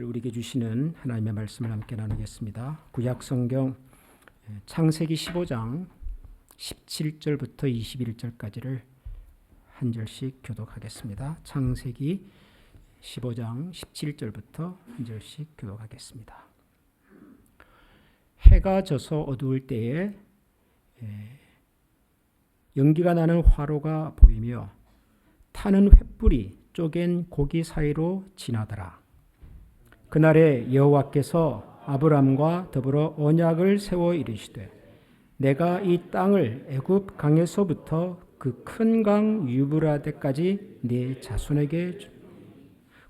우리에게 주시는 하나님의 말씀을 함께 나누겠습니다. 구약 성경 창세기 15장 17절부터 21절까지를 한 절씩 교독하겠습니다. 창세기 15장 17절부터 한 절씩 교독하겠습니다. 해가 져서 어두울 때에 연기가 나는 화로가 보이며 타는 횃불이 쪼갠 고기 사이로 지나더라. 그날에 여호와께서 아브람과 더불어 언약을 세워 이르시되 내가 이 땅을 애굽 강에서부터 그 큰 강 유브라데까지 네 자손에게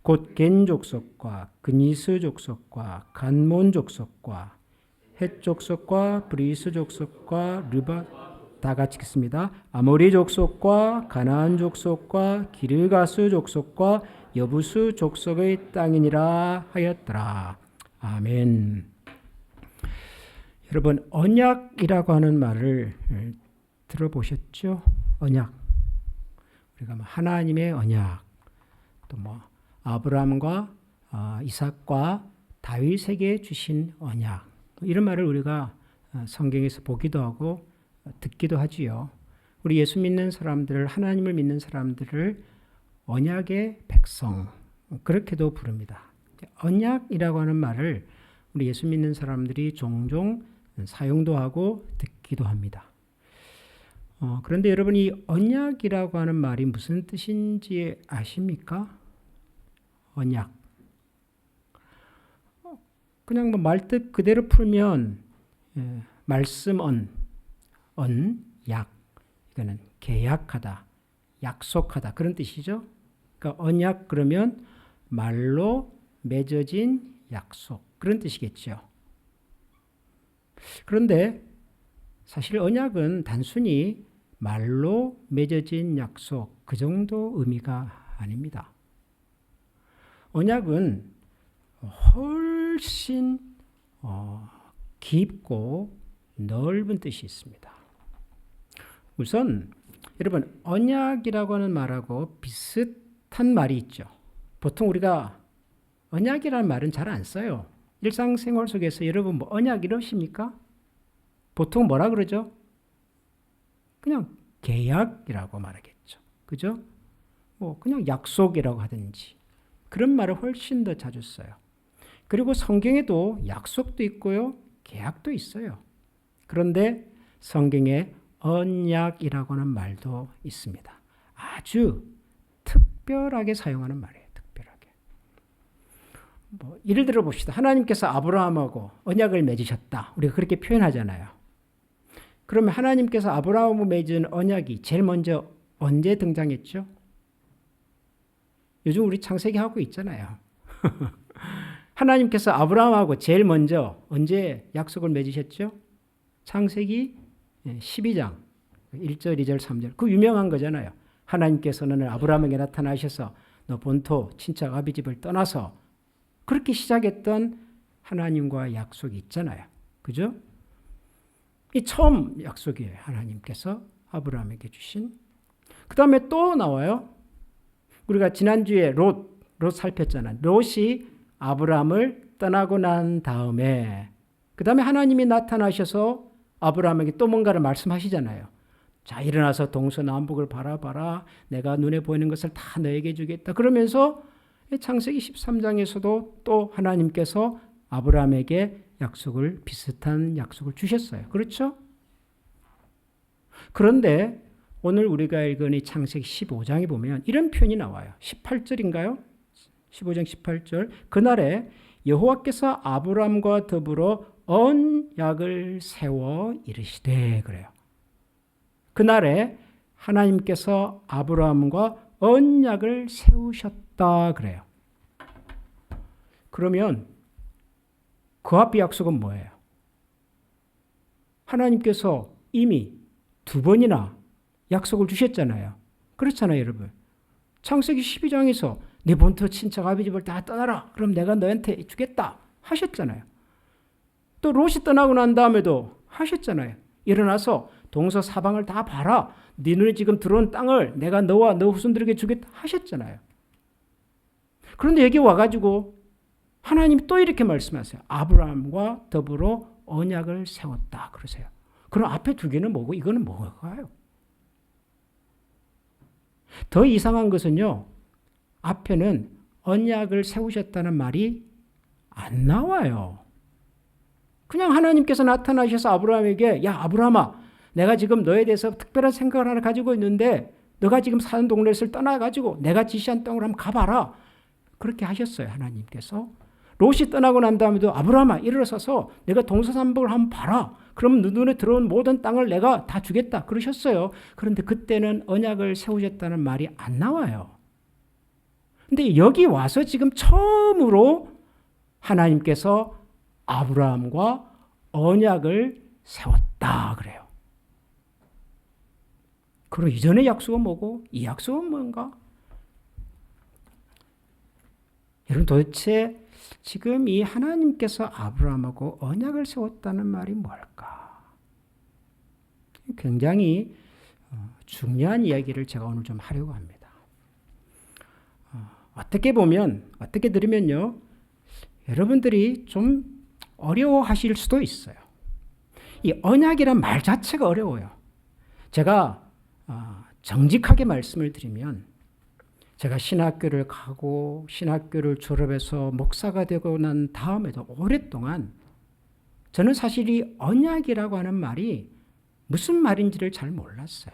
곧 겐 족속과 그니스 족속과 간몬 족속과 헷 족속과 브리스 족속과 르바 다 같이 읽습니다. 아모리 족속과 가나안 족속과 기르가스 족속과 여부수 족속의 땅이니라 하였더라. 아멘. 여러분, 언약이라고 하는 말을 들어보셨죠? 언약. 우리가 하나님의 언약, 또 아브라함과 이삭과 다윗에게 주신 언약, 이런 말을 우리가 성경에서 보기도 하고 듣기도 하지요. 우리 예수 믿는 사람들, 하나님을 믿는 사람들을 언약의 백성, 그렇게도 부릅니다. 언약이라고 하는 말을 우리 예수 믿는 사람들이 종종 사용도 하고 듣기도 합니다. 그런데 여러분, 이 언약이라고 하는 말이 무슨 뜻인지 아십니까? 언약. 그냥 말뜻 그대로 풀면 말씀 약. 이거는 계약하다, 약속하다, 그런 뜻이죠. 그러니까 언약 그러면 말로 맺어진 약속, 그런 뜻이겠죠. 그런데 사실 언약은 단순히 말로 맺어진 약속, 그 정도 의미가 아닙니다. 언약은 훨씬 깊고 넓은 뜻이 있습니다. 우선 여러분, 언약이라고 하는 말하고 비슷한 말이 있죠. 보통 우리가 언약이라는 말은 잘 안 써요. 일상생활 속에서 여러분 언약 이러십니까? 보통 뭐라 그러죠? 그냥 계약이라고 말하겠죠. 그죠? 그냥 약속이라고 하든지 그런 말을 훨씬 더 자주 써요. 그리고 성경에도 약속도 있고요, 계약도 있어요. 그런데 성경에 언약이라고 하는 말도 있습니다. 아주 특별하게 사용하는 말이에요. 특별하게. 예를 들어 봅시다. 하나님께서 아브라함하고 언약을 맺으셨다. 우리가 그렇게 표현하잖아요. 그러면 하나님께서 아브라함하고 맺은 언약이 제일 먼저 언제 등장했죠? 요즘 우리 창세기 하고 있잖아요. 하나님께서 아브라함하고 제일 먼저 언제 약속을 맺으셨죠? 창세기 12장 1절, 2절, 3절. 그 유명한 거잖아요. 하나님께서는 아브라함에게 나타나셔서 너 본토 친척 아비 집을 떠나서, 그렇게 시작했던 하나님과 약속이 있잖아요. 그죠? 이 처음 약속이에요. 하나님께서 아브라함에게 주신. 그 다음에 또 나와요. 우리가 지난주에 롯 살폈잖아요. 롯이 아브라함을 떠나고 난 다음에 그 다음에 하나님이 나타나셔서 아브라함에게 또 뭔가를 말씀하시잖아요. 자, 일어나서 동서남북을 바라봐라. 내가 눈에 보이는 것을 다 너에게 주겠다. 그러면서 창세기 13장에서도 또 하나님께서 아브라함에게 비슷한 약속을 주셨어요. 그렇죠? 그런데 오늘 우리가 읽은 이 창세기 15장에 보면 이런 표현이 나와요. 18절인가요? 15장 18절. 그날에 여호와께서 아브라함과 더불어 언약을 세워 이르시되, 그래요. 그날에 하나님께서 아브라함과 언약을 세우셨다, 그래요. 그러면 그 앞의 약속은 뭐예요? 하나님께서 이미 2번이나 약속을 주셨잖아요. 그렇잖아요, 여러분. 창세기 12장에서 네 본토 친척 아비 집을 다 떠나라. 그럼 내가 너한테 주겠다 하셨잖아요. 또 롯이 떠나고 난 다음에도 하셨잖아요. 일어나서 동서 사방을 다 봐라. 네 눈에 지금 들어온 땅을 내가 너와 너 후손들에게 주겠다 하셨잖아요. 그런데 여기 와가지고 하나님이 또 이렇게 말씀하세요. 아브라함과 더불어 언약을 세웠다 그러세요. 그럼 앞에 두 개는 뭐고 이거는 뭐가요? 더 이상한 것은요. 앞에는 언약을 세우셨다는 말이 안 나와요. 그냥 하나님께서 나타나셔서 아브라함에게 야 아브라함아 내가 지금 너에 대해서 특별한 생각을 하나 가지고 있는데 너가 지금 사는 동네를 떠나가지고 내가 지시한 땅으로 한번 가봐라. 그렇게 하셨어요. 하나님께서. 롯이 떠나고 난 다음에도 아브라함아 일어서서 내가 동서남북을 한번 봐라. 그럼 눈에 들어온 모든 땅을 내가 다 주겠다. 그러셨어요. 그런데 그때는 언약을 세우셨다는 말이 안 나와요. 근데 여기 와서 지금 처음으로 하나님께서 아브라함과 언약을 세웠다 그래요. 그리고 이전의 약속은 뭐고 이 약속은 뭔가? 여러분 도대체 지금 이 하나님께서 아브라함하고 언약을 세웠다는 말이 뭘까? 굉장히 중요한 이야기를 제가 오늘 좀 하려고 합니다. 어떻게 보면, 어떻게 들으면요, 여러분들이 좀 어려워하실 수도 있어요. 이 언약이란 말 자체가 어려워요. 제가 정직하게 말씀을 드리면 제가 신학교를 가고 신학교를 졸업해서 목사가 되고 난 다음에도 오랫동안 저는 사실 이 언약이라고 하는 말이 무슨 말인지를 잘 몰랐어요.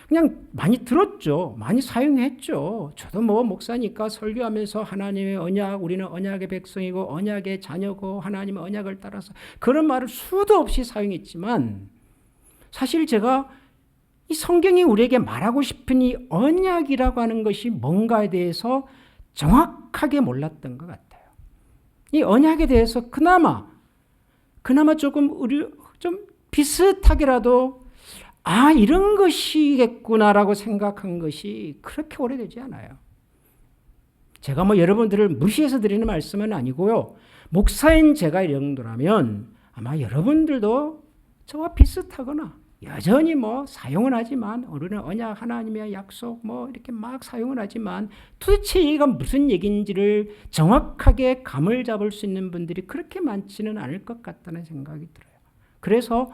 그냥 많이 들었죠. 많이 사용했죠. 저도 뭐 목사니까 설교하면서 하나님의 언약, 우리는 언약의 백성이고 언약의 자녀고 하나님의 언약을 따라서 그런 말을 수도 없이 사용했지만 사실 제가 이 성경이 우리에게 말하고 싶은 이 언약이라고 하는 것이 뭔가에 대해서 정확하게 몰랐던 것 같아요. 이 언약에 대해서 그나마 조금 좀 비슷하게라도 이런 것이겠구나라고 생각한 것이 그렇게 오래되지 않아요. 제가 뭐 여러분들을 무시해서 드리는 말씀은 아니고요. 목사인 제가 이 정도라면 아마 여러분들도 저와 비슷하거나 여전히 뭐 사용은 하지만 우리는 언약 하나님의 약속 뭐 이렇게 막 사용은 하지만 도대체 이가 무슨 얘기인지를 정확하게 감을 잡을 수 있는 분들이 그렇게 많지는 않을 것 같다는 생각이 들어요. 그래서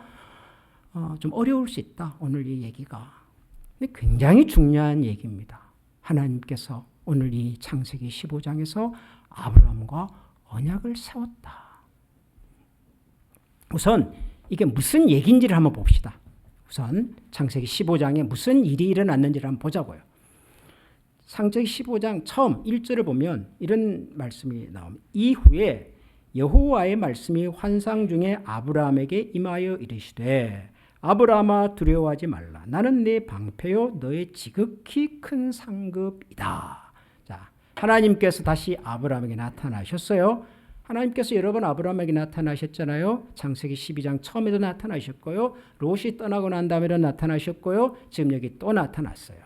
좀 어려울 수 있다. 오늘 이 얘기가. 근데 굉장히 중요한 얘기입니다. 하나님께서 오늘 이 창세기 15장에서 아브라함과 언약을 세웠다. 우선 이게 무슨 얘기인지를 한번 봅시다. 우선 창세기 15장에 무슨 일이 일어났는지를 한번 보자고요. 창세기 15장 처음 1절을 보면 이런 말씀이 나옵니다. 이후에 여호와의 말씀이 환상 중에 아브라함에게 임하여 이르시되 아브라함아 두려워하지 말라. 나는 네 방패요 너의 지극히 큰 상급이다. 자, 하나님께서 다시 아브라함에게 나타나셨어요. 하나님께서 여러 번 아브라함에게 나타나셨잖아요. 창세기 12장 처음에도 나타나셨고요. 롯이 떠나고 난 다음에도 나타나셨고요. 지금 여기 또 나타났어요.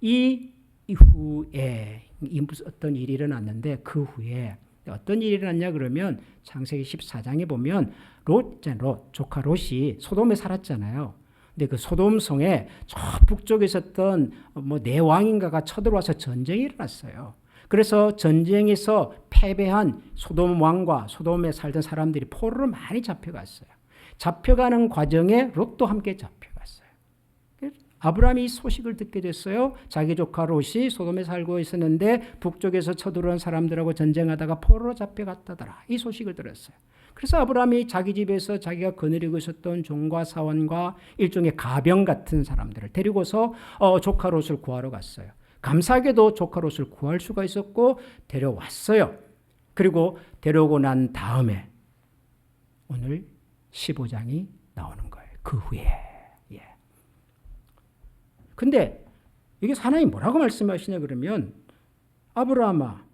이 이후에 무슨 어떤 일이 일어났는데 그 후에 어떤 일이 일어났냐 그러면 창세기 14장에 보면 롯 조카 롯이 소돔에 살았잖아요. 근데 그 소돔 성에 저 북쪽에 있었던 뭐 네 왕인가가 쳐들어와서 전쟁이 일어났어요. 그래서 전쟁에서 패배한 소돔 왕과 소돔에 살던 사람들이 포로로 많이 잡혀갔어요. 잡혀가는 과정에 롯도 함께 잡혀갔어요. 아브라함이 이 소식을 듣게 됐어요. 자기 조카 롯이 소돔에 살고 있었는데 북쪽에서 쳐들어온 사람들하고 전쟁하다가 포로로 잡혀갔다더라. 이 소식을 들었어요. 그래서 아브라함이 자기 집에서 자기가 거느리고 있었던 종과 사원과 일종의 가병 같은 사람들을 데리고서 조카 롯을 구하러 갔어요. 감사하게도 조카 롯을 구할 수가 있었고 데려왔어요. 그리고 데려오고 난 다음에 오늘 15장이 나오는 거예요. 그 후에. 근데 이게 하나님이 뭐라고 말씀하시냐 그러면 아브라함아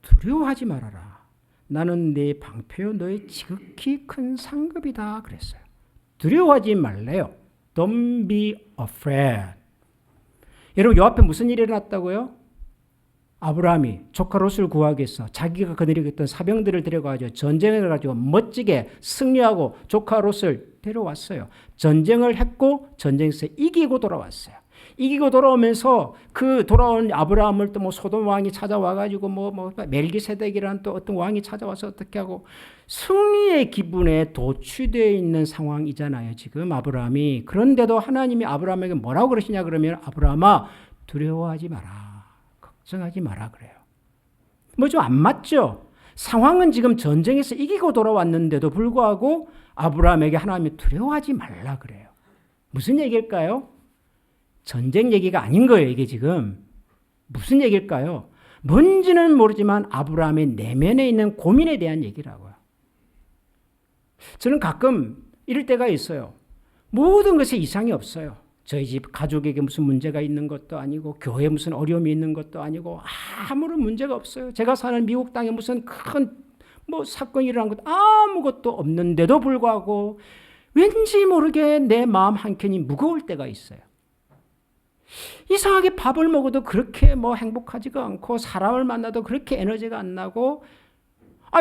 두려워하지 말아라. 나는 네 방패요 너의 지극히 큰 상급이다 그랬어요. 두려워하지 말래요. Don't be afraid. 여러분 요 앞에 무슨 일이 일어났다고요? 아브라함이 조카 롯을 구하기 위해서 자기가 거느리고 있던 사병들을 데려가지고 전쟁을 가지고 멋지게 승리하고 조카 롯을 데려왔어요. 전쟁을 했고 전쟁에서 이기고 돌아왔어요. 이기고 돌아오면서 그 돌아온 아브라함을 또 뭐 소돔 왕이 찾아와가지고 뭐 멜기세덱이라는 또 어떤 왕이 찾아와서 어떻게 하고 승리의 기분에 도취되어 있는 상황이잖아요. 지금 아브라함이. 그런데도 하나님이 아브라함에게 뭐라고 그러시냐 그러면 아브라함아 두려워하지 마라. 걱정하지 마라 그래요. 뭐 좀 안 맞죠? 상황은 지금 전쟁에서 이기고 돌아왔는데도 불구하고 아브라함에게 하나님이 두려워하지 말라 그래요. 무슨 얘기일까요? 전쟁 얘기가 아닌 거예요. 이게 지금. 무슨 얘기일까요? 뭔지는 모르지만 아브라함의 내면에 있는 고민에 대한 얘기라고요. 저는 가끔 이럴 때가 있어요. 모든 것에 이상이 없어요. 저희 집 가족에게 무슨 문제가 있는 것도 아니고 교회에 무슨 어려움이 있는 것도 아니고 아무런 문제가 없어요. 제가 사는 미국 땅에 무슨 큰 사건이 일어난 것도 아무것도 없는데도 불구하고 왠지 모르게 내 마음 한켠이 무거울 때가 있어요. 이상하게 밥을 먹어도 그렇게 행복하지가 않고 사람을 만나도 그렇게 에너지가 안 나고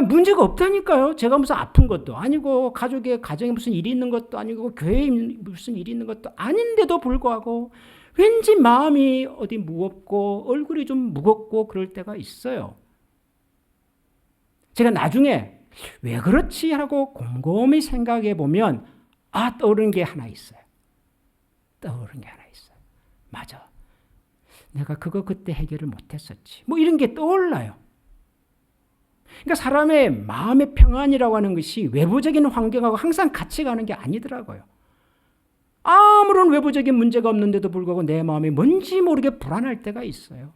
문제가 없다니까요. 제가 무슨 아픈 것도 아니고 가정에 무슨 일이 있는 것도 아니고 교회에 무슨 일이 있는 것도 아닌데도 불구하고 왠지 마음이 어디 무겁고 얼굴이 좀 무겁고 그럴 때가 있어요. 제가 나중에 왜 그렇지 하고 곰곰이 생각해 보면 떠오르는 게 하나 있어요. 맞아. 내가 그거 그때 해결을 못했었지. 이런 게 떠올라요. 그러니까 사람의 마음의 평안이라고 하는 것이 외부적인 환경하고 항상 같이 가는 게 아니더라고요. 아무런 외부적인 문제가 없는데도 불구하고 내 마음이 뭔지 모르게 불안할 때가 있어요.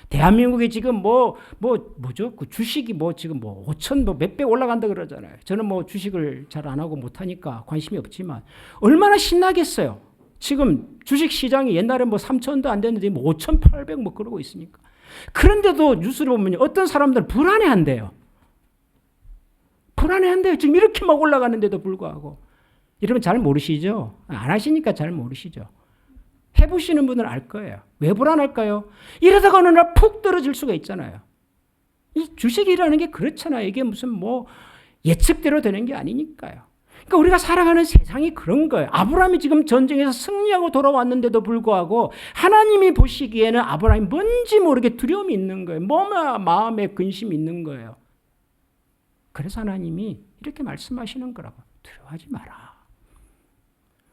대한민국에 지금 뭐죠? 그 주식이 지금 5천 몇배 올라간다 그러잖아요. 저는 주식을 잘 안 하고 못 하니까 관심이 없지만 얼마나 신나겠어요. 지금 주식 시장이 옛날에 3천도 안 됐는데 5,800 그러고 있으니까. 그런데도 뉴스를 보면 어떤 사람들은 불안해한대요. 지금 이렇게 막 올라가는데도 불구하고. 여러분 잘 모르시죠? 안 하시니까 잘 모르시죠? 해보시는 분은 알 거예요. 왜 불안할까요? 이러다가 어느 날 푹 떨어질 수가 있잖아요. 이 주식이라는 게 그렇잖아요. 이게 무슨 예측대로 되는 게 아니니까요. 그러니까 우리가 살아가는 세상이 그런 거예요. 아브라함이 지금 전쟁에서 승리하고 돌아왔는데도 불구하고 하나님이 보시기에는 아브라함이 뭔지 모르게 두려움이 있는 거예요. 마음에 근심이 있는 거예요. 그래서 하나님이 이렇게 말씀하시는 거라고. 두려워하지 마라.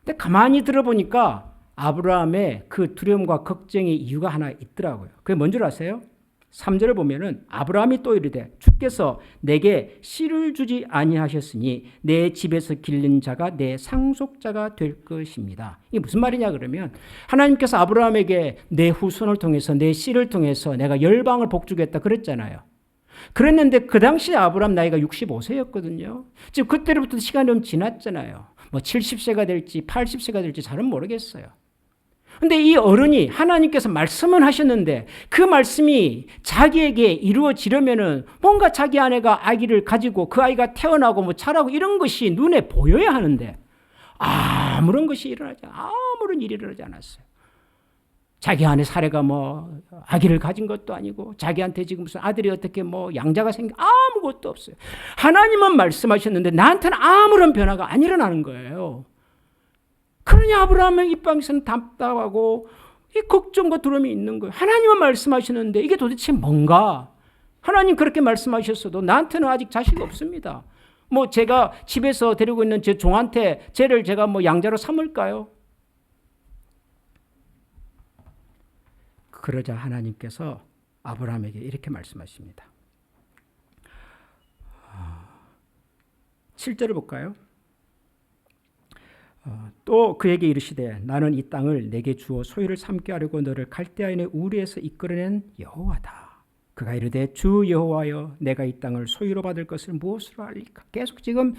근데 가만히 들어보니까 아브라함의 그 두려움과 걱정의 이유가 하나 있더라고요. 그게 뭔 줄 아세요? 3절을 보면은 아브라함이 또 이르되 주께서 내게 씨를 주지 아니하셨으니 내 집에서 기른 자가 내 상속자가 될 것입니다. 이게 무슨 말이냐 그러면 하나님께서 아브라함에게 내 후손을 통해서 내 씨를 통해서 내가 열방을 복주겠다 그랬잖아요. 그랬는데 그 당시 아브라함 나이가 65세였거든요. 지금 그때로부터 시간이 좀 지났잖아요. 70세가 될지 80세가 될지 잘은 모르겠어요. 근데 이 어른이 하나님께서 말씀은 하셨는데 그 말씀이 자기에게 이루어지려면은 뭔가 자기 아내가 아기를 가지고 그 아이가 태어나고 자라고 이런 것이 눈에 보여야 하는데 아무런 일이 일어나지 않았어요. 자기 아내 사례가 아기를 가진 것도 아니고 자기한테 지금 무슨 아들이 어떻게 양자가 생겨 아무것도 없어요. 하나님은 말씀하셨는데 나한테는 아무런 변화가 안 일어나는 거예요. 그러니 아브라함의 입장에서는 답답하고 이 걱정과 두려움이 있는 거예요. 하나님은 말씀하시는데 이게 도대체 뭔가? 하나님 그렇게 말씀하셨어도 나한테는 아직 자식이 없습니다. 제가 집에서 데리고 있는 제 종한테 쟤를 제가 양자로 삼을까요? 그러자 하나님께서 아브라함에게 이렇게 말씀하십니다. 7절을 볼까요? 또 그에게 이르시되 나는 이 땅을 내게 주어 소유를 삼게 하려고 너를 갈대아인의 우리에서 이끌어낸 여호와다. 그가 이르되 주 여호와여 내가 이 땅을 소유로 받을 것을 무엇으로 알리까? 계속 지금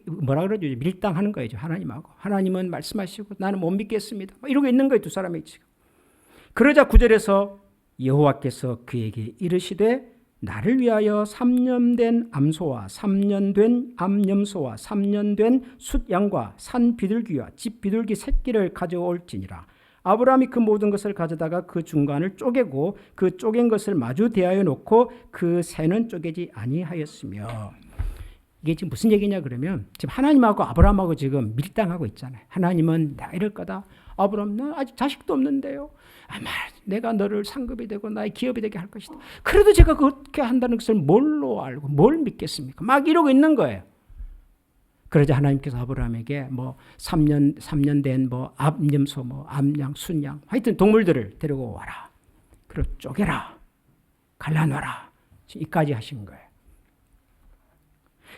뭐라 그러죠? 밀당하는 거죠. 하나님하고. 하나님은 말씀하시고 나는 못 믿겠습니다. 이러고 있는 거예요. 두 사람이 지금. 그러자 9절에서 여호와께서 그에게 이르시되 나를 위하여 3년 된 암소와 3년 된 암염소와 3년 된 숫양과 산 비둘기와 집 비둘기 새끼를 가져올지니라. 아브라함이 그 모든 것을 가져다가 그 중간을 쪼개고 그 쪼갠 것을 마주 대하여 놓고 그 새는 쪼개지 아니하였으며. 이게 지금 무슨 얘기냐 그러면 지금 하나님하고 아브라함하고 지금 밀당하고 있잖아요. 하나님은 내가 이럴 거다. 아브라함, 나 아직 자식도 없는데요. 아마 내가 너를 상급이 되고 나의 기업이 되게 할 것이다. 그래도 제가 그렇게 한다는 것을 뭘로 알고 뭘 믿겠습니까? 막 이러고 있는 거예요. 그러자 하나님께서 아브라함에게 뭐 3년 된 뭐 암염소, 뭐 암양, 순양, 하여튼 동물들을 데리고 와라. 그리고 쪼개라. 갈라놔라. 이까지 하신 거예요.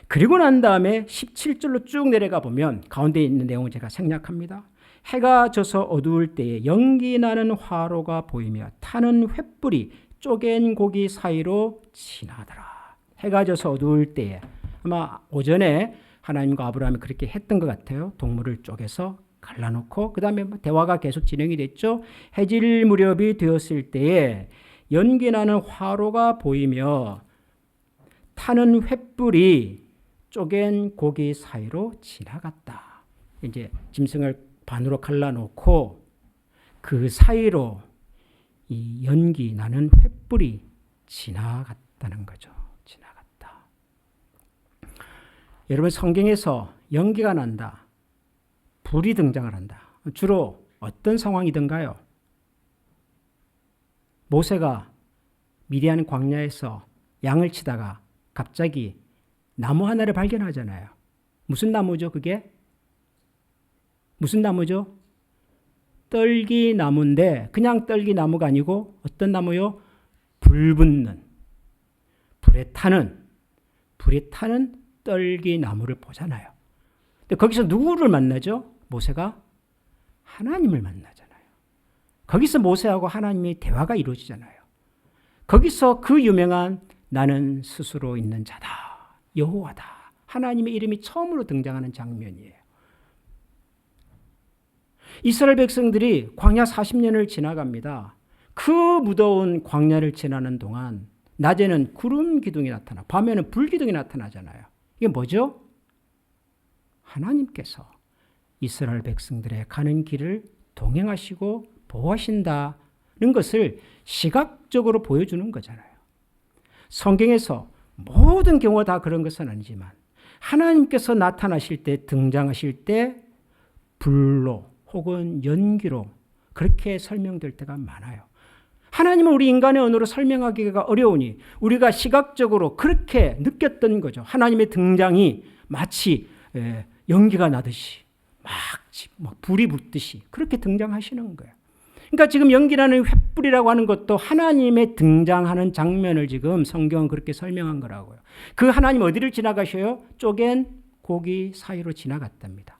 그리고 난 다음에 17절로 쭉 내려가 보면 가운데 있는 내용을 제가 생략합니다. 해가 져서 어두울 때에 연기 나는 화로가 보이며 타는 횃불이 쪼갠 고기 사이로 지나더라. 해가 져서 어두울 때에 아마 오전에 하나님과 아브라함이 그렇게 했던 것 같아요. 동물을 쪼개서 갈라놓고 그 다음에 대화가 계속 진행이 됐죠. 해질 무렵이 되었을 때에 연기 나는 화로가 보이며 타는 횃불이 쪼갠 고기 사이로 지나갔다. 이제 짐승을 반으로 갈라놓고 그 사이로 이 연기 나는 횃불이 지나갔다는 거죠. 지나갔다. 여러분 성경에서 연기가 난다. 불이 등장을 한다. 주로 어떤 상황이든가요? 모세가 미디안 광야에서 양을 치다가 갑자기 나무 하나를 발견하잖아요. 무슨 나무죠, 그게? 무슨 나무죠? 떨기나무인데 그냥 떨기나무가 아니고 어떤 나무요? 불 붙는, 불에 타는 떨기나무를 보잖아요. 근데 거기서 누구를 만나죠? 모세가 하나님을 만나잖아요. 거기서 모세하고 하나님의 대화가 이루어지잖아요. 거기서 그 유명한 나는 스스로 있는 자다. 여호와다. 하나님의 이름이 처음으로 등장하는 장면이에요. 이스라엘 백성들이 광야 40년을 지나갑니다. 그 무더운 광야를 지나는 동안 낮에는 구름 기둥이 나타나, 밤에는 불 기둥이 나타나잖아요. 이게 뭐죠? 하나님께서 이스라엘 백성들의 가는 길을 동행하시고 보호하신다는 것을 시각적으로 보여주는 거잖아요. 성경에서 모든 경우가 다 그런 것은 아니지만 하나님께서 나타나실 때, 등장하실 때 불로 혹은 연기로 그렇게 설명될 때가 많아요. 하나님은 우리 인간의 언어로 설명하기가 어려우니 우리가 시각적으로 그렇게 느꼈던 거죠. 하나님의 등장이 마치 연기가 나듯이 막 불이 붙듯이 그렇게 등장하시는 거예요. 그러니까 지금 연기라는 횃불이라고 하는 것도 하나님의 등장하는 장면을 지금 성경은 그렇게 설명한 거라고요. 그 하나님 어디를 지나가셔요? 쪼갠 고기 사이로 지나갔답니다.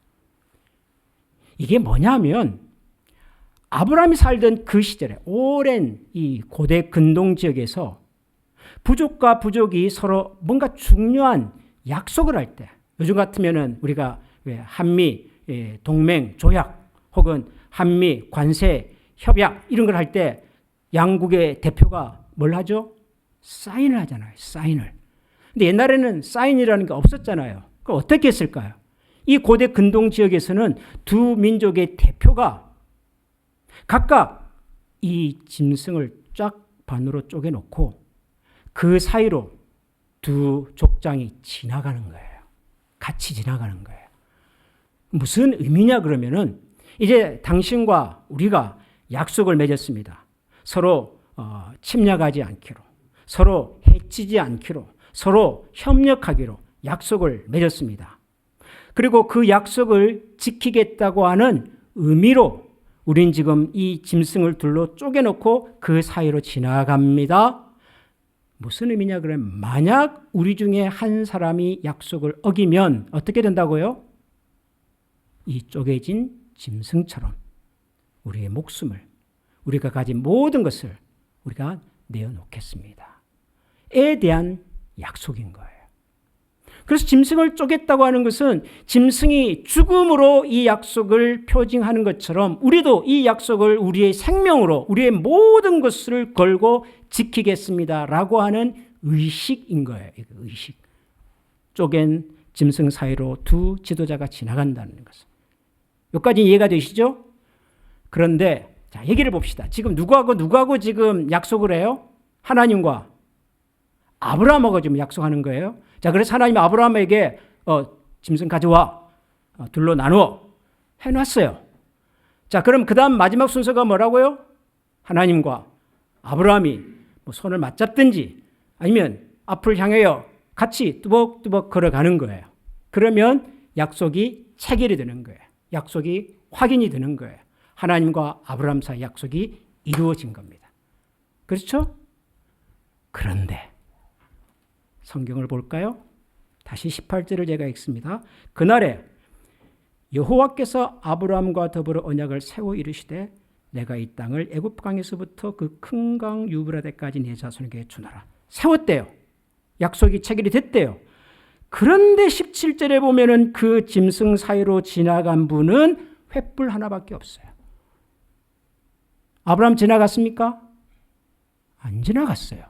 이게 뭐냐면 아브라함이 살던 그 시절에 오랜 이 고대 근동 지역에서 부족과 부족이 서로 뭔가 중요한 약속을 할 때, 요즘 같으면은 우리가 한미 동맹 조약 혹은 한미 관세 협약 이런 걸 할 때 양국의 대표가 뭘 하죠? 사인을 하잖아요. 사인을. 근데 옛날에는 사인이라는 게 없었잖아요. 그럼 어떻게 했을까요? 이 고대 근동 지역에서는 두 민족의 대표가 각각 이 짐승을 쫙 반으로 쪼개놓고 그 사이로 두 족장이 지나가는 거예요. 같이 지나가는 거예요. 무슨 의미냐 그러면은 이제 당신과 우리가 약속을 맺었습니다. 서로 침략하지 않기로, 서로 해치지 않기로, 서로 협력하기로 약속을 맺었습니다. 그리고 그 약속을 지키겠다고 하는 의미로 우린 지금 이 짐승을 둘로 쪼개놓고 그 사이로 지나갑니다. 무슨 의미냐 그러면 만약 우리 중에 한 사람이 약속을 어기면 어떻게 된다고요? 이 쪼개진 짐승처럼 우리의 목숨을, 우리가 가진 모든 것을 우리가 내어놓겠습니다. 에 대한 약속인 거예요. 그래서 짐승을 쪼갰다고 하는 것은 짐승이 죽음으로 이 약속을 표징하는 것처럼 우리도 이 약속을 우리의 생명으로 우리의 모든 것을 걸고 지키겠습니다라고 하는 의식인 거예요. 의식. 쪼갠 짐승 사이로 두 지도자가 지나간다는 것은. 여기까지 이해가 되시죠? 그런데 자, 얘기를 봅시다. 지금 누구하고 지금 약속을 해요? 하나님과 아브라함하고 지금 약속하는 거예요. 자, 그래서 하나님이 아브라함에게 짐승 가져와 둘로 나누어 해놨어요. 자, 그럼 그 다음 마지막 순서가 뭐라고요? 하나님과 아브라함이 뭐 손을 맞잡든지 아니면 앞을 향하여 같이 뚜벅뚜벅 걸어가는 거예요. 그러면 약속이 체결이 되는 거예요. 약속이 확인이 되는 거예요. 하나님과 아브라함 사이 약속이 이루어진 겁니다. 그렇죠? 그런데 성경을 볼까요? 다시 18절을 제가 읽습니다. 그날에 여호와께서 아브라함과 더불어 언약을 세워 이르시되 내가 이 땅을 애굽 강에서부터 그 큰 강 유브라데까지 내 자손에게 주노라. 세웠대요. 약속이 체결이 됐대요. 그런데 17절에 보면은 그 짐승 사이로 지나간 분은 횃불 하나밖에 없어요. 아브라함 지나갔습니까? 안 지나갔어요.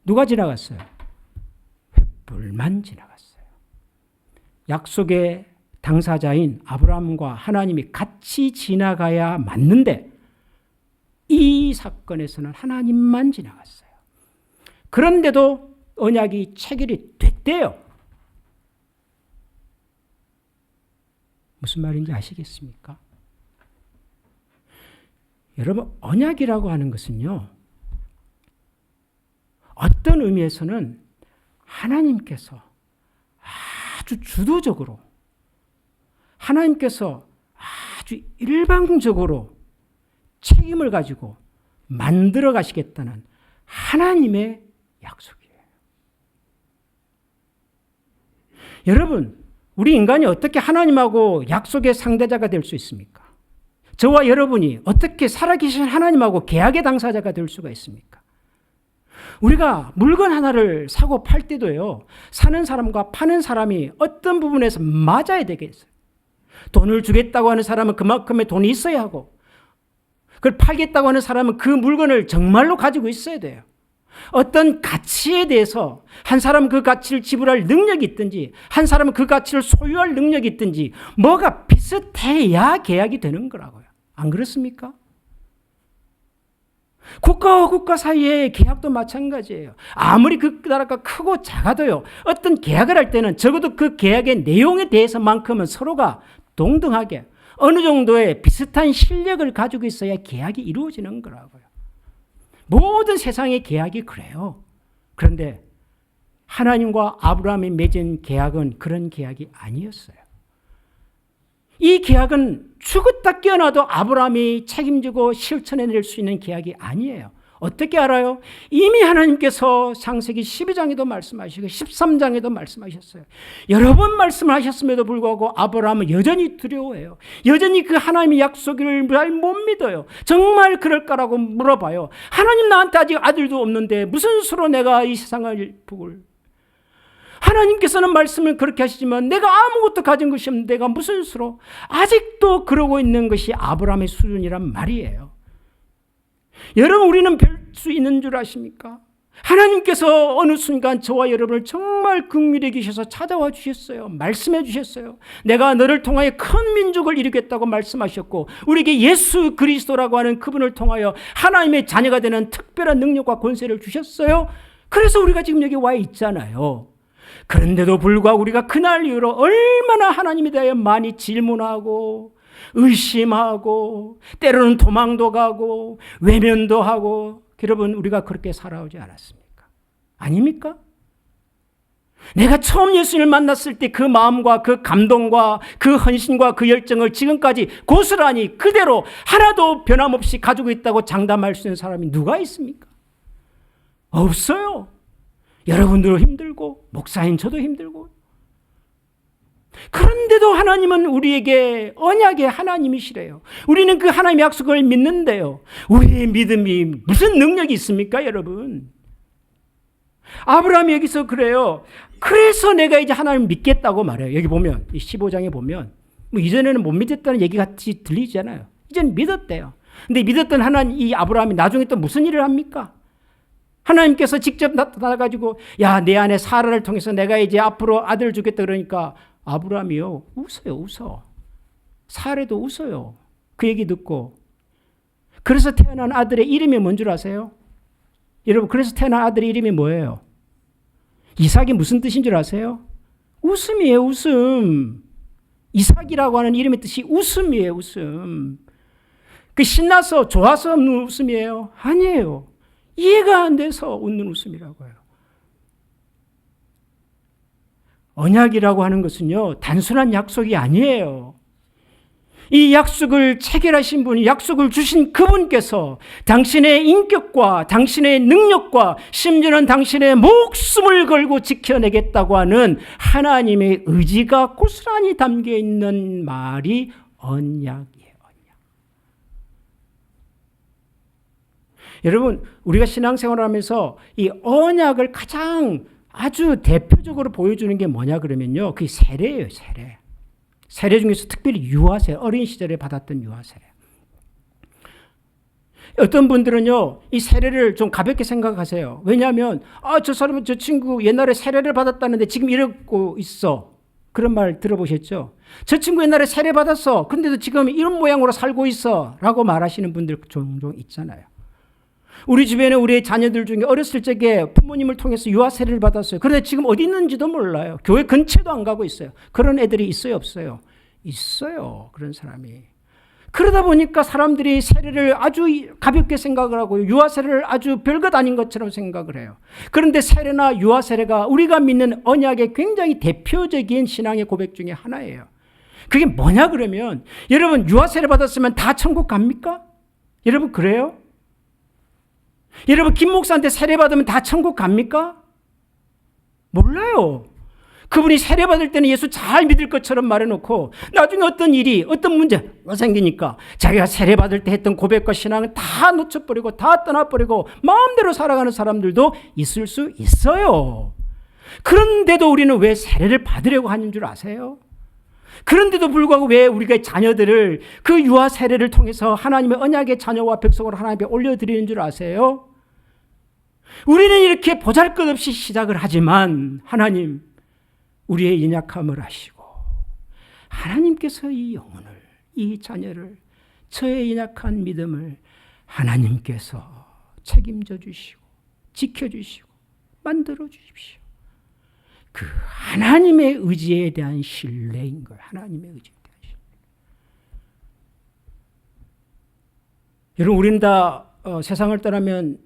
누가 지나갔어요? 횃불만 지나갔어요. 약속의 당사자인 아브라함과 하나님이 같이 지나가야 맞는데 이 사건에서는 하나님만 지나갔어요. 그런데도 언약이 체결이 됐대요. 무슨 말인지 아시겠습니까? 여러분, 언약이라고 하는 것은요, 어떤 의미에서는 하나님께서 아주 주도적으로, 하나님께서 아주 일방적으로 책임을 가지고 만들어 가시겠다는 하나님의 약속이에요. 여러분, 우리 인간이 어떻게 하나님하고 약속의 상대자가 될 수 있습니까? 저와 여러분이 어떻게 살아계신 하나님하고 계약의 당사자가 될 수가 있습니까? 우리가 물건 하나를 사고 팔 때도요, 사는 사람과 파는 사람이 어떤 부분에서 맞아야 되겠어요. 돈을 주겠다고 하는 사람은 그만큼의 돈이 있어야 하고, 그걸 팔겠다고 하는 사람은 그 물건을 정말로 가지고 있어야 돼요. 어떤 가치에 대해서 한 사람은 그 가치를 지불할 능력이 있든지 한 사람은 그 가치를 소유할 능력이 있든지 뭐가 비슷해야 계약이 되는 거라고요. 안 그렇습니까? 국가와 국가 사이의 계약도 마찬가지예요. 아무리 그 나라가 크고 작아도요, 어떤 계약을 할 때는 적어도 그 계약의 내용에 대해서만큼은 서로가 동등하게 어느 정도의 비슷한 실력을 가지고 있어야 계약이 이루어지는 거라고요. 모든 세상의 계약이 그래요. 그런데 하나님과 아브라함이 맺은 계약은 그런 계약이 아니었어요. 이 계약은 죽었다 깨어나도 아브라함이 책임지고 실천해낼 수 있는 계약이 아니에요. 어떻게 알아요? 이미 하나님께서 창세기 12장에도 말씀하시고 13장에도 말씀하셨어요. 여러 번 말씀을 하셨음에도 불구하고 아브라함은 여전히 두려워해요. 여전히 그 하나님의 약속을 잘 못 믿어요. 정말 그럴까라고 물어봐요. 하나님, 나한테 아직 아들도 없는데 무슨 수로 내가 이 세상을 복을, 하나님께서는 말씀을 그렇게 하시지만 내가 아무것도 가진 것이 없는데 내가 무슨 수로, 아직도 그러고 있는 것이 아브라함의 수준이란 말이에요. 여러분, 우리는 별 수 있는 줄 아십니까? 하나님께서 어느 순간 저와 여러분을 정말 긍휼히 계셔서 찾아와 주셨어요. 말씀해 주셨어요. 내가 너를 통하여 큰 민족을 이루겠다고 말씀하셨고, 우리에게 예수 그리스도라고 하는 그분을 통하여 하나님의 자녀가 되는 특별한 능력과 권세를 주셨어요. 그래서 우리가 지금 여기 와 있잖아요. 그런데도 불구하고 우리가 그날 이후로 얼마나 하나님에 대하여 많이 질문하고 의심하고 때로는 도망도 가고 외면도 하고, 여러분, 우리가 그렇게 살아오지 않았습니까? 아닙니까? 내가 처음 예수님을 만났을 때 그 마음과 그 감동과 그 헌신과 그 열정을 지금까지 고스란히 그대로 하나도 변함없이 가지고 있다고 장담할 수 있는 사람이 누가 있습니까? 없어요. 여러분들도 힘들고 목사인 저도 힘들고, 그런데도 하나님은 우리에게 언약의 하나님이시래요. 우리는 그 하나님의 약속을 믿는데요, 우리의 믿음이 무슨 능력이 있습니까, 여러분? 아브라함이 여기서 그래요. 그래서 내가 이제 하나님을 믿겠다고 말해요. 여기 보면 15장에 보면 뭐 이전에는 못 믿었다는 얘기 같이 들리잖아요. 이제는 믿었대요. 근데 믿었던 하나님, 이 아브라함이 나중에 또 무슨 일을 합니까? 하나님께서 직접 나타나가지고, 야, 내 안에 사라를 통해서 내가 이제 앞으로 아들을 주겠다 그러니까 아브라함이요, 웃어요. 사라도 웃어요. 그 얘기 듣고. 그래서 태어난 아들의 이름이 뭔 줄 아세요? 여러분, 그래서 태어난 아들의 이름이 뭐예요? 이삭이 무슨 뜻인 줄 아세요? 웃음이에요, 웃음. 이삭이라고 하는 이름의 뜻이 웃음이에요. 웃음. 그 신나서 좋아서 웃는 웃음이에요? 아니에요. 이해가 안 돼서 웃는 웃음이라고 해요. 언약이라고 하는 것은요, 단순한 약속이 아니에요. 이 약속을 체결하신 분이, 약속을 주신 그분께서 당신의 인격과 당신의 능력과 심지어는 당신의 목숨을 걸고 지켜내겠다고 하는 하나님의 의지가 고스란히 담겨 있는 말이 언약이에요. 언약. 여러분, 우리가 신앙생활을 하면서 이 언약을 가장 아주 대표적으로 보여주는 게 뭐냐 그러면요, 그게 세례예요. 세례. 세례 중에서 특별히 유아세례, 어린 시절에 받았던 유아세례. 어떤 분들은요, 이 세례를 좀 가볍게 생각하세요. 왜냐하면 저 사람은, 저 친구 옛날에 세례를 받았다는데 지금 이러고 있어. 그런 말 들어보셨죠? 저 친구 옛날에 세례 받았어. 근데도 지금 이런 모양으로 살고 있어. 라고 말하시는 분들 종종 있잖아요. 우리 주변에 우리 자녀들 중에 어렸을 적에 부모님을 통해서 유아 세례를 받았어요. 그런데 지금 어디 있는지도 몰라요. 교회 근처도 안 가고 있어요. 그런 애들이 있어요, 없어요? 있어요. 그런 사람이. 그러다 보니까 사람들이 세례를 아주 가볍게 생각을 하고 유아 세례를 아주 별것 아닌 것처럼 생각을 해요. 그런데 세례나 유아 세례가 우리가 믿는 언약의 굉장히 대표적인 신앙의 고백 중에 하나예요. 그게 뭐냐 그러면, 여러분 유아 세례 받았으면 다 천국 갑니까? 여러분 그래요? 여러분 김 목사한테 세례 받으면 다 천국 갑니까? 몰라요. 그분이 세례 받을 때는 예수 잘 믿을 것처럼 말해놓고 나중에 어떤 일이, 어떤 문제가 생기니까 자기가 세례 받을 때 했던 고백과 신앙을 다 놓쳐버리고 다 떠나버리고 마음대로 살아가는 사람들도 있을 수 있어요. 그런데도 우리는 왜 세례를 받으려고 하는 줄 아세요? 그런데도 불구하고 왜 우리가 자녀들을 그 유아 세례를 통해서 하나님의 언약의 자녀와 백성으로 하나님께 올려드리는 줄 아세요? 우리는 이렇게 보잘것없이 시작을 하지만 하나님, 우리의 연약함을 아시고 하나님께서 이 영혼을, 이 자녀를, 저의 연약한 믿음을 하나님께서 책임져 주시고 지켜주시고 만들어 주십시오. 그 하나님의 의지에 대한 신뢰인 거예요. 하나님의 의지에 대한 신뢰. 여러분, 우리는 다 세상을 떠나면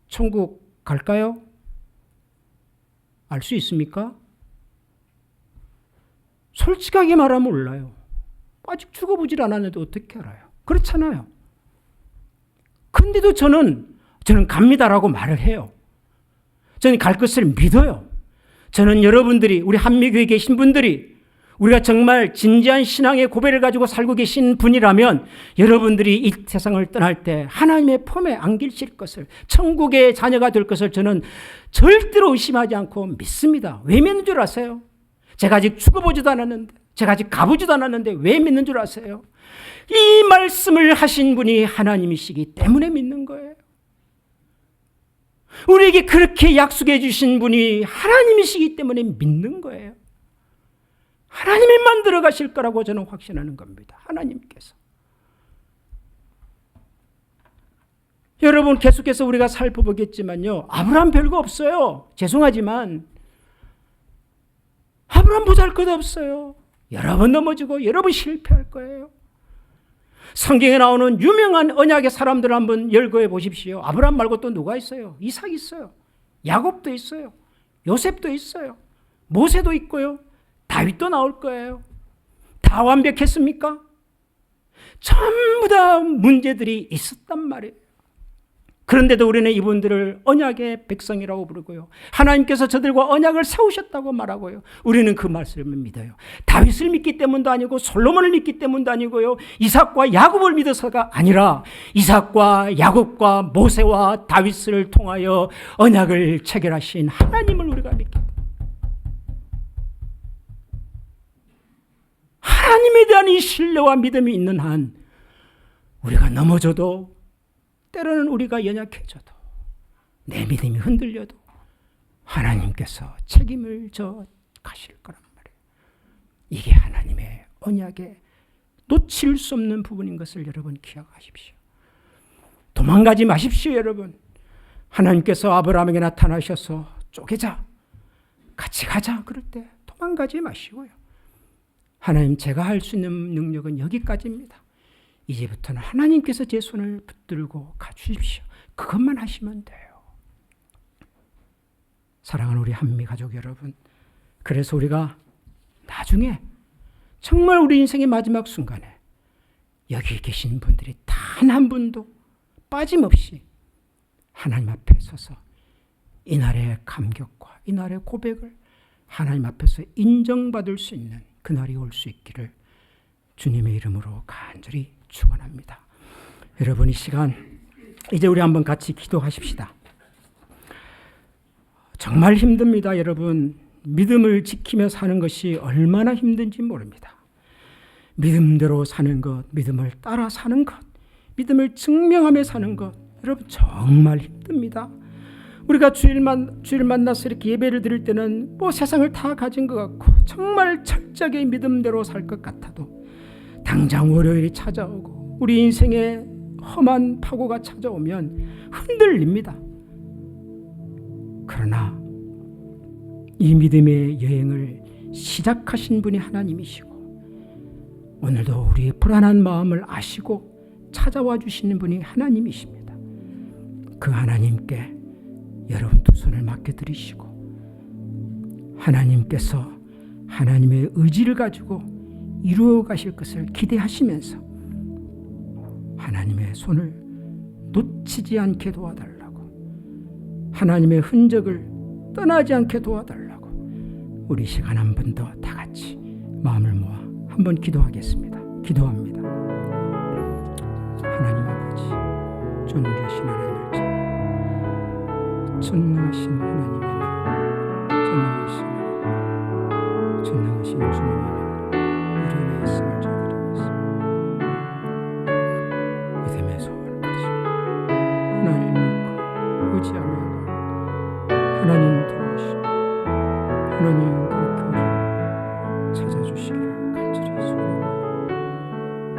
천국 갈까요? 알 수 있습니까? 솔직하게 말하면 몰라요. 아직 죽어보질 않았는데 어떻게 알아요? 그렇잖아요. 근데도 저는 갑니다라고 말을 해요. 저는 갈 것을 믿어요. 저는 여러분들이, 우리 한미교에 계신 분들이 우리가 정말 진지한 신앙의 고백을 가지고 살고 계신 분이라면 여러분들이 이 세상을 떠날 때 하나님의 품에 안기실 것을, 천국의 자녀가 될 것을 저는 절대로 의심하지 않고 믿습니다. 왜 믿는 줄 아세요? 제가 아직 죽어보지도 않았는데, 제가 아직 가보지도 않았는데 왜 믿는 줄 아세요? 이 말씀을 하신 분이 하나님이시기 때문에 믿는 거예요. 우리에게 그렇게 약속해 주신 분이 하나님이시기 때문에 믿는 거예요. 하나님이 만들어 가실 거라고 저는 확신하는 겁니다. 하나님께서. 여러분, 계속해서 우리가 살펴보겠지만요, 아브라함 별거 없어요. 죄송하지만 아브라함 보잘것 없어요. 여러 번 넘어지고 여러 번 실패할 거예요. 성경에 나오는 유명한 언약의 사람들 한번 열거해 보십시오. 아브라함 말고 또 누가 있어요? 이삭 있어요. 야곱도 있어요. 요셉도 있어요. 모세도 있고요. 다윗도 나올 거예요. 다 완벽했습니까? 전부 다 문제들이 있었단 말이에요. 그런데도 우리는 이분들을 언약의 백성이라고 부르고요. 하나님께서 저들과 언약을 세우셨다고 말하고요. 우리는 그 말씀을 믿어요. 다윗을 믿기 때문도 아니고 솔로몬을 믿기 때문도 아니고요. 이삭과 야곱을 믿어서가 아니라 이삭과 야곱과 모세와 다윗을 통하여 언약을 체결하신 하나님을 우리가 믿기 때문에, 하나님에 대한 이 신뢰와 믿음이 있는 한 우리가 넘어져도, 때로는 우리가 연약해져도, 내 믿음이 흔들려도 하나님께서 책임을 져 가실 거란 말이에요. 이게 하나님의 언약에 놓칠 수 없는 부분인 것을 여러분 기억하십시오. 도망가지 마십시오, 여러분. 하나님께서 아브라함에게 나타나셔서 쪼개자, 같이 가자 그럴 때 도망가지 마시고요. 하나님, 제가 할 수 있는 능력은 여기까지입니다. 이제부터는 하나님께서 제 손을 붙들고 가주십시오. 그것만 하시면 돼요. 사랑하는 우리 한미 가족 여러분, 그래서 우리가 나중에 정말 우리 인생의 마지막 순간에 여기 계신 분들이 단 한 분도 빠짐없이 하나님 앞에 서서 이날의 감격과 이날의 고백을 하나님 앞에서 인정받을 수 있는 그날이 올 수 있기를 주님의 이름으로 간절히 축원합니다. 여러분, 이 시간 이제 우리 한번 같이 기도하십시다. 정말 힘듭니다. 여러분, 믿음을 지키며 사는 것이 얼마나 힘든지 모릅니다. 믿음대로 사는 것, 믿음을 따라 사는 것, 믿음을 증명하며 사는 것, 여러분 정말 힘듭니다. 우리가 주일 만나서 이렇게 예배를 드릴 때는 뭐 세상을 다 가진 것 같고 정말 철저하게 믿음대로 살 것 같아도 당장 월요일이 찾아오고 우리 인생에 험한 파고가 찾아오면 흔들립니다. 그러나 이 믿음의 여행을 시작하신 분이 하나님이시고 오늘도 우리의 불안한 마음을 아시고 찾아와 주시는 분이 하나님이십니다. 그 하나님께 여러분 두 손을 맡겨드리시고 하나님께서 하나님의 의지를 가지고 이루어 가실 것을 기대하시면서 하나님의 손을 놓치지 않게 도와달라고, 하나님의 흔적을 떠나지 않게 도와달라고 우리 시간 한 번 더 다 같이 마음을 모아 한번 기도하겠습니다. 기도합니다. 하나님 아버지, 존귀하신 하나님을 전능하신 하나님의 전능하신 주님의 일어나 있음을 저드리겠습니다. 믿음의 소원을 가지고 하나님을 믿고 의지하며 하나님 도우시고 하나님 그렇게 찾아주시기를 간절히 소원합니다.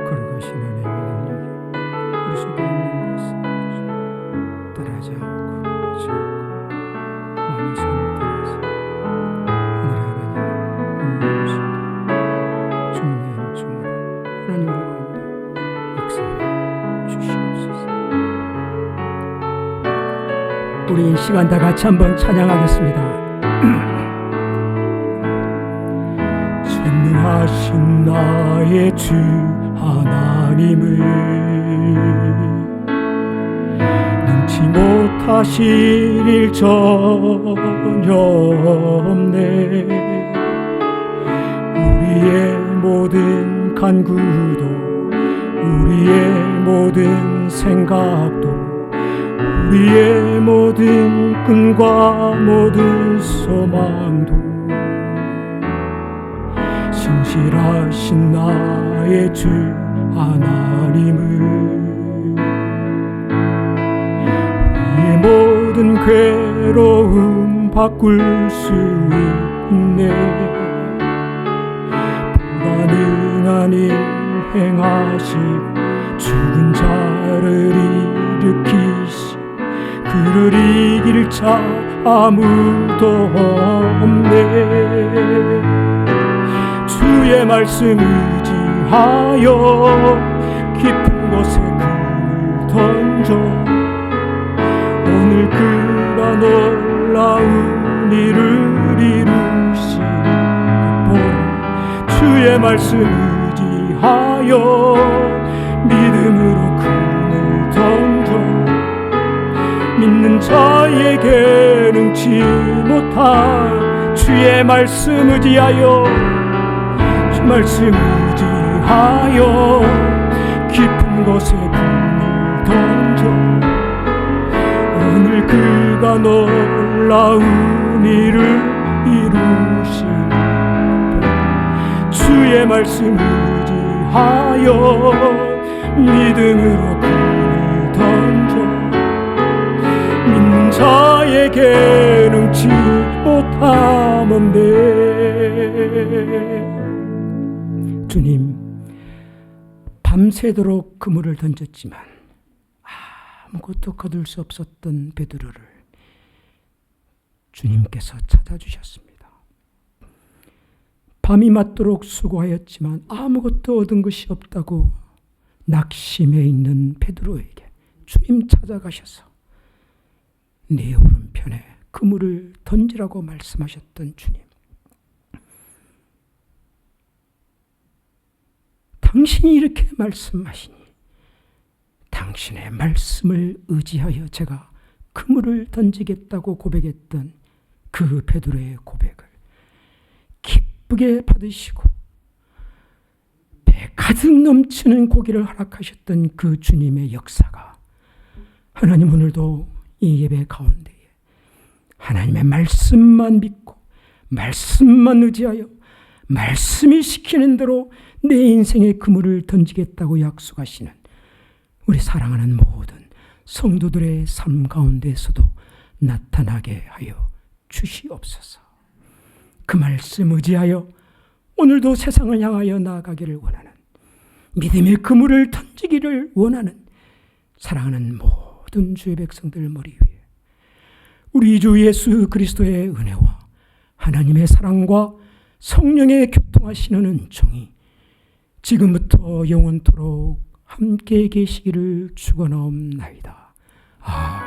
걸어가신 하나님의 능력이 우리 속에 있는 것을 떠나지 않고 마음의 손을 들어서 하늘의 하나님을 응원하시고 중요한 중으로 하나님 우리 가운데 역사해 주시옵소서. 우리 이 시간 다 같이 한번 찬양하겠습니다. 전능하신 나의 주 하나님을 능치 못하실 일 전혀 없네. 우리의 모든 간구도 우리의 모든 생각도 우리의 모든 꿈과 모든 소망도 신실하신 나의 주 하나님을 우리의 모든 괴로움 바꿀 수 있네. 불가능한 일 행하시고 죽은 자를 일으키시 그를 이길 자 아무도 없네. 주의 말씀 의지하여 깊은 곳에 금을 던져 오늘 그가 놀라운 일을 이루시는 것 보라. 주의 말씀 의지하여 믿음으로 금을 던져 믿는 자에게 능치 못할 주의 말씀 의지하여 주 말씀 의지하여 깊은 곳에 금을 던져 오늘 그가 놀라운 일을 이루시는 주의 말씀 의지하여 믿음으로 금을 던져 믿는 자에게 능치 못함은데. 주님, 밤새도록 그물을 던졌지만 아무것도 거둘 수 없었던 베드로를 주님께서 찾아주셨습니다. 밤이 맞도록 수고하였지만 아무것도 얻은 것이 없다고 낙심해 있는 베드로에게 주님 찾아가셔서 네 오른편에 그물을 던지라고 말씀하셨던 주님, 당신이 이렇게 말씀하시니 당신의 말씀을 의지하여 제가 그물을 던지겠다고 고백했던 그 베드로의 고백을 기쁘게 받으시고 배 가득 넘치는 고기를 허락하셨던 그 주님의 역사가 하나님 오늘도 이 예배 가운데에 하나님의 말씀만 믿고 말씀만 의지하여 말씀이 시키는 대로 내 인생의 그물을 던지겠다고 약속하시는 우리 사랑하는 모든 성도들의 삶 가운데서도 나타나게 하여 주시옵소서. 그 말씀 의지하여 오늘도 세상을 향하여 나아가기를 원하는, 믿음의 그물을 던지기를 원하는 사랑하는 모든 주의 백성들 머리 위에 우리 주 예수 그리스도의 은혜와 하나님의 사랑과 성령의 교통하시는 은총이 지금부터 영원토록 함께 계시기를 축원하옵나이다. 아멘.